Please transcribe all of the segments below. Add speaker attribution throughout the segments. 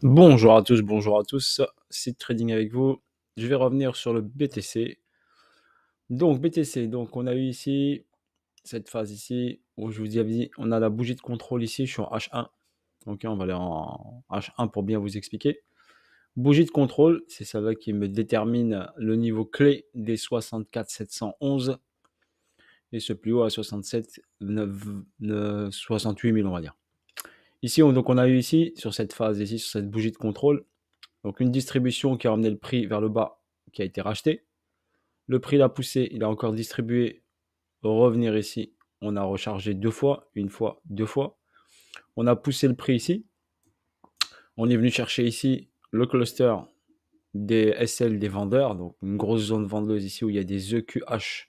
Speaker 1: Bonjour à tous, c'est Trading avec vous. Je vais revenir sur le BTC. Donc BTC, donc on a eu ici cette phase ici où je vous avais dit, on a la bougie de contrôle ici, je suis en H1. Donc on va aller en H1 pour bien vous expliquer. Bougie de contrôle, c'est celle-là qui me détermine le niveau clé des 64 711 et ce plus haut à 67 68 000 on va dire. Ici, donc on a eu ici, sur cette phase ici, sur cette bougie de contrôle, donc une distribution qui a ramené le prix vers le bas, qui a été racheté. Le prix l'a poussé, il a encore distribué, revenir ici. On a rechargé deux fois, une fois, deux fois. On a poussé le prix ici. On est venu chercher ici le cluster des SL des vendeurs, donc une grosse zone vendeuse ici où il y a des EQH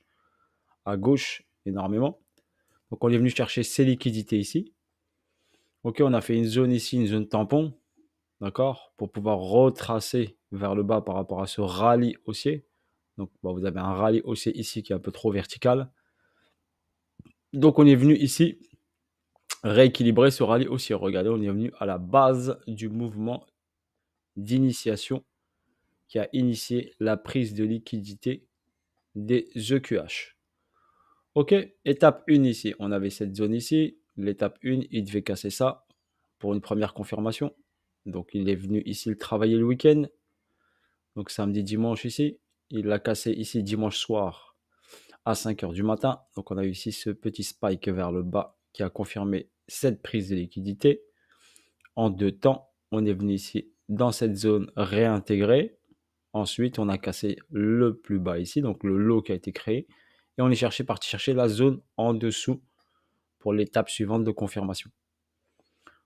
Speaker 1: à gauche énormément. Donc on est venu chercher ces liquidités ici. Ok, on a fait une zone ici, une zone tampon, d'accord, pour pouvoir retracer vers le bas par rapport à ce rallye haussier. Donc vous avez un rallye haussier ici qui est un peu trop vertical. Donc on est venu ici rééquilibrer ce rallye haussier. Regardez, on est venu à la base du mouvement d'initiation qui a initié la prise de liquidité des EQH. Ok, étape 1 ici, on avait cette zone ici. L'étape 1, il devait casser ça pour une première confirmation. Donc il est venu ici le travailler le week-end. Donc samedi, dimanche ici. Il l'a cassé ici dimanche soir à 5 h du matin. Donc on a eu ici ce petit spike vers le bas qui a confirmé cette prise de liquidité. En deux temps, on est venu ici dans cette zone réintégrée. Ensuite, on a cassé le plus bas ici, donc le low qui a été créé. Et on est parti chercher la zone en dessous pour l'étape suivante de confirmation.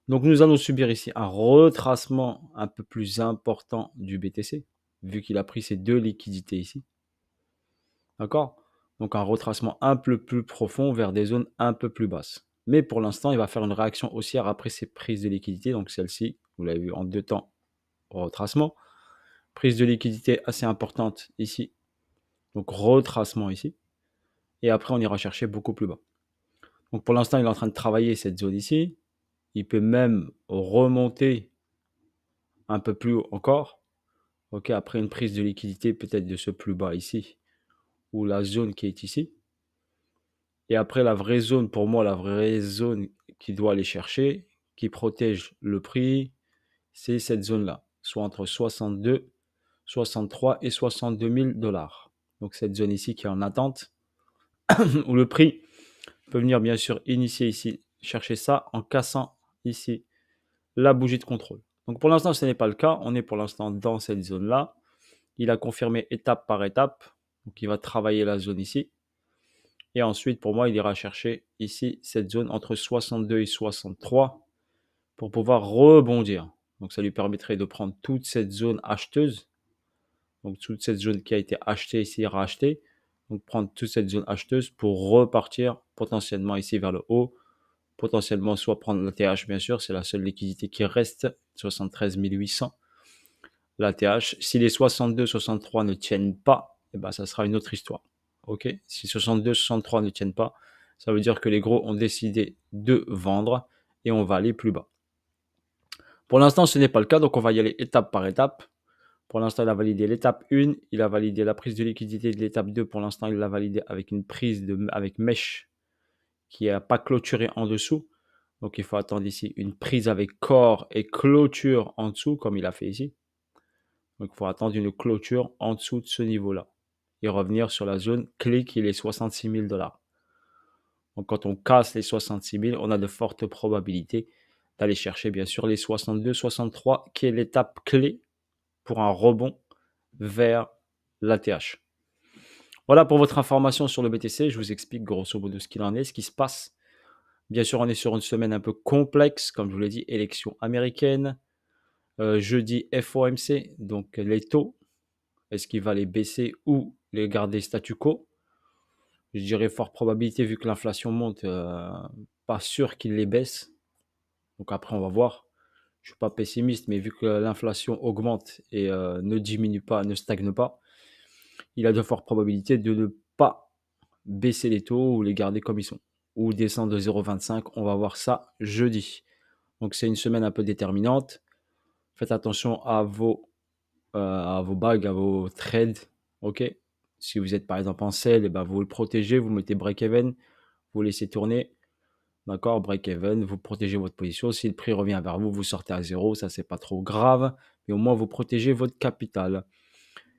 Speaker 1: Donc nous allons subir ici un retracement un peu plus important du BTC, vu qu'il a pris ces deux liquidités ici. D'accord? Donc un retracement un peu plus profond vers des zones un peu plus basses. Mais pour l'instant, il va faire une réaction haussière après ces prises de liquidité. Donc celle-ci, vous l'avez vu en deux temps, retracement. Prise de liquidité assez importante ici. Donc retracement ici. Et après, on ira chercher beaucoup plus bas. Donc pour l'instant, il est en train de travailler cette zone ici. Il peut même remonter un peu plus haut encore. Ok, après une prise de liquidité peut-être de ce plus bas ici, ou la zone qui est ici. Et après, la vraie zone, pour moi, la vraie zone qui doit aller chercher, qui protège le prix, c'est cette zone-là, soit entre 62, 63 et 62 000 dollars. Donc cette zone ici qui est en attente, où le prix peut venir bien sûr initier ici, chercher ça en cassant ici la bougie de contrôle. Donc pour l'instant, ce n'est pas le cas. On est pour l'instant dans cette zone-là. Il a confirmé étape par étape. Donc il va travailler la zone ici. Et ensuite, pour moi, il ira chercher ici cette zone entre 62 et 63 pour pouvoir rebondir. Donc ça lui permettrait de prendre toute cette zone acheteuse. Donc toute cette zone qui a été achetée ici, rachetée. Donc prendre toute cette zone acheteuse pour repartir potentiellement ici vers le haut. Potentiellement soit prendre la TH bien sûr, c'est la seule liquidité qui reste, 73 800. La TH, si les 62, 63 ne tiennent pas, eh ben, ça sera une autre histoire. Ok, si 62, 63 ne tiennent pas, ça veut dire que les gros ont décidé de vendre et on va aller plus bas. Pour l'instant, ce n'est pas le cas, donc on va y aller étape par étape. Pour l'instant, il a validé l'étape 1, il a validé la prise de liquidité de l'étape 2. Pour l'instant, il l'a validé avec une prise avec mesh qui n'a pas clôturé en dessous. Donc, il faut attendre ici une prise avec corps et clôture en dessous, comme il a fait ici. Donc, il faut attendre une clôture en dessous de ce niveau-là et revenir sur la zone clé qui est les 66 000 dollars. Donc, quand on casse les 66 000, on a de fortes probabilités d'aller chercher, bien sûr, les 62, 63, qui est l'étape clé pour un rebond vers l'ATH. Voilà pour votre information sur le BTC. Je vous explique grosso modo ce qu'il en est, ce qui se passe. Bien sûr, on est sur une semaine un peu complexe, comme je vous l'ai dit, élection américaine. Jeudi, FOMC, donc les taux. Est-ce qu'il va les baisser ou les garder statu quo? Je dirais fort probabilité vu que l'inflation monte, pas sûr qu'il les baisse. Donc après, on va voir. Je ne suis pas pessimiste, mais vu que l'inflation augmente et ne diminue pas, ne stagne pas, il a de fortes probabilités de ne pas baisser les taux ou les garder comme ils sont. Ou descendre de 0,25. On va voir ça jeudi. Donc c'est une semaine un peu déterminante. Faites attention à vos bagues, à vos trades. Ok. Si vous êtes par exemple en sell, ben, vous le protégez, vous mettez break-even, vous laissez tourner. D'accord, break-even, vous protégez votre position. Si le prix revient vers vous, vous sortez à zéro. Ça, c'est pas trop grave. Mais au moins, vous protégez votre capital.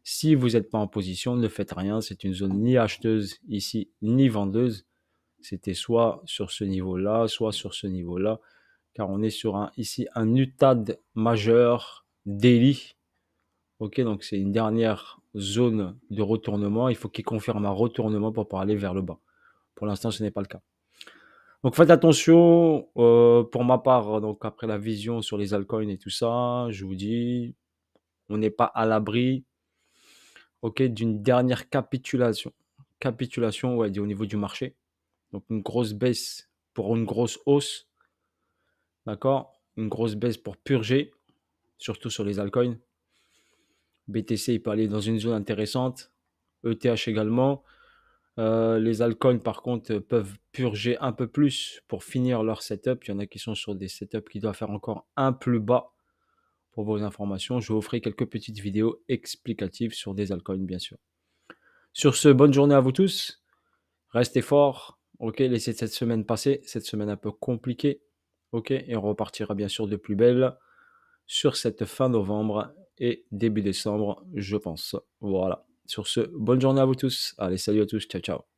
Speaker 1: Si vous n'êtes pas en position, ne faites rien. C'est une zone ni acheteuse ici, ni vendeuse. C'était soit sur ce niveau-là, soit sur ce niveau-là. Car on est sur ici un UTAD majeur daily. Ok, donc c'est une dernière zone de retournement. Il faut qu'il confirme un retournement pour pouvoir aller vers le bas. Pour l'instant, ce n'est pas le cas. Donc faites attention. Pour ma part, donc après la vision sur les altcoins et tout ça, je vous dis, on n'est pas à l'abri, ok, d'une dernière capitulation. Capitulation, ouais, au niveau du marché. Donc une grosse baisse pour une grosse hausse, d'accord. Une grosse baisse pour purger, surtout sur les altcoins. BTC, il peut aller dans une zone intéressante. ETH également. Les altcoins, par contre, peuvent purger un peu plus pour finir leur setup. Il y en a qui sont sur des setups qui doivent faire encore un plus bas. Pour vos informations, je vous ferai quelques petites vidéos explicatives sur des altcoins, bien sûr. Sur ce, bonne journée à vous tous. Restez forts. Ok, laissez cette semaine passer. Cette semaine un peu compliquée. Ok, et on repartira bien sûr de plus belle sur cette fin novembre et début décembre, je pense. Voilà. Sur ce, bonne journée à vous tous. Allez, salut à tous. Ciao, ciao.